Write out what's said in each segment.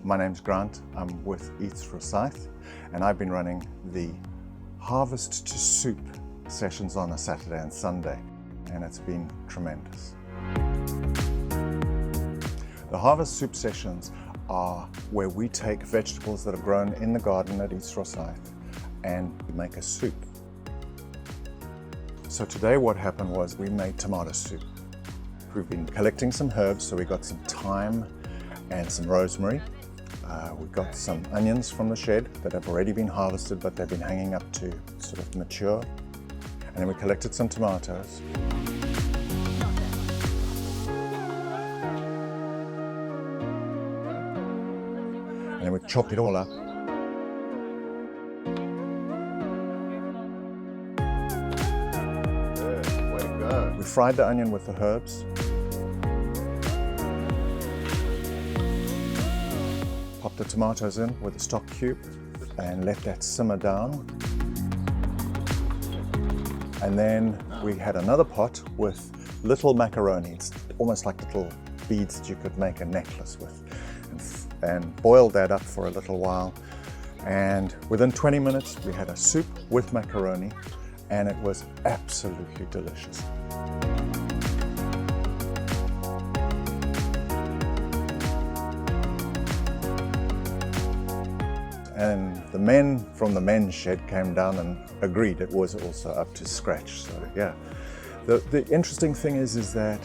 My name's Grant. I'm with EATS Rosyth, and I've been running the Harvest to Soup sessions on a Saturday and Sunday, and it's been tremendous. The Harvest Soup sessions are where we take vegetables that are grown in the garden at EATS Rosyth and make a soup. So today what happened was we made tomato soup. We've been collecting some herbs, so we got some thyme and some rosemary. We got some onions from the shed that have already been harvested, but they've been hanging up to sort of mature. And then we collected some tomatoes. And then we chopped it all up. Good, way to go. We fried the onion with the herbs. Popped the tomatoes in with a stock cube and let that simmer down. And then we had another pot with little macaroni. It's almost like little beads that you could make a necklace with. And boiled that up for a little while. And within 20 minutes, we had a soup with macaroni, and it was absolutely delicious. And the men from the men's shed came down and agreed it was also up to scratch. So yeah, the interesting thing is that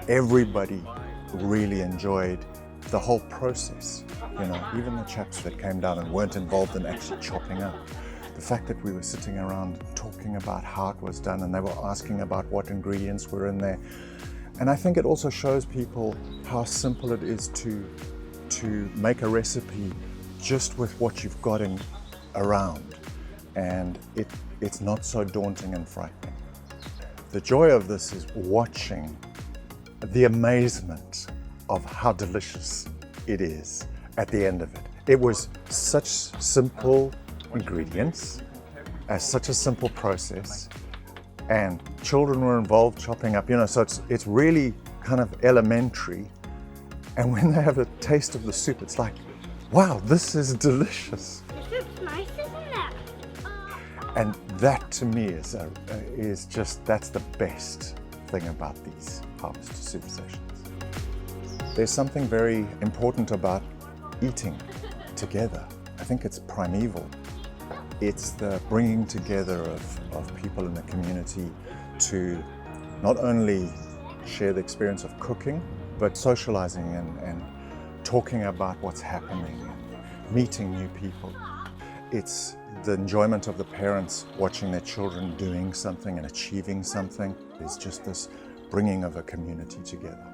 everybody really enjoyed the whole process. You know, even the chaps that came down and weren't involved in actually chopping up. The fact that we were sitting around talking about how it was done, and they were asking about what ingredients were in there. And I think it also shows people how simple it is to make a recipe just with what you've got around, and it's not so daunting and frightening. The joy of this is watching the amazement of how delicious it is at the end of it. It was such simple ingredients, such a simple process, and children were involved chopping up, you know, so it's really kind of elementary. And when they have a taste of the soup, it's like, wow, this is delicious. The soup's nice, isn't it? And that to me is just, that's the best thing about these Harvest to Soup sessions. There's something very important about eating together. I think it's primeval. It's the bringing together of people in the community to not only share the experience of cooking, but socializing and talking about what's happening and meeting new people. It's the enjoyment of the parents watching their children doing something and achieving something. There's just this bringing of a community together.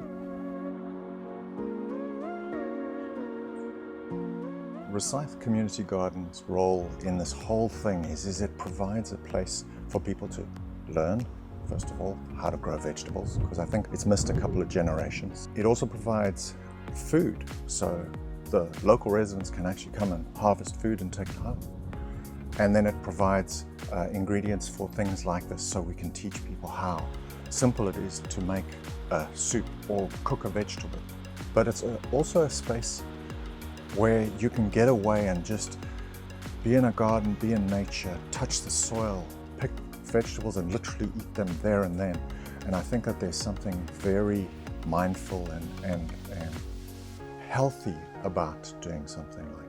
Rosyth Community Garden's role in this whole thing is it provides a place for people to learn, first of all, how to grow vegetables, because I think it's missed a couple of generations. It also provides food, so the local residents can actually come and harvest food and take it home. And then it provides ingredients for things like this, so we can teach people how simple it is to make a soup or cook a vegetable. But it's also a space where you can get away and just be in a garden, be in nature, touch the soil, pick vegetables and literally eat them there and then. And I think that there's something very mindful and healthy about doing something like that.